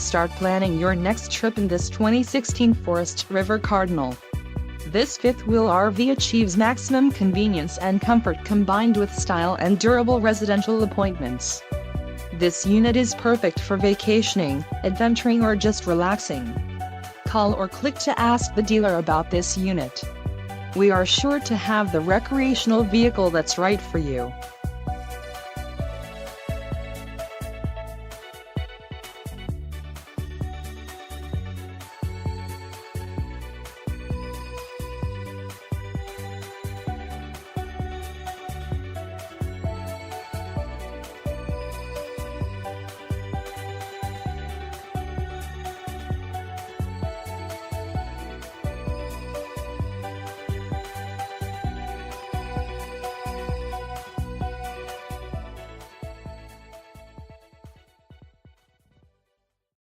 Start planning your next trip in this 2016 Forest River Cardinal. This fifth-wheel RV achieves maximum convenience and comfort combined with style and durable residential appointments. This unit is perfect for vacationing, adventuring or just relaxing. Call or click to ask the dealer about this unit. We are sure to have the recreational vehicle that's right for you.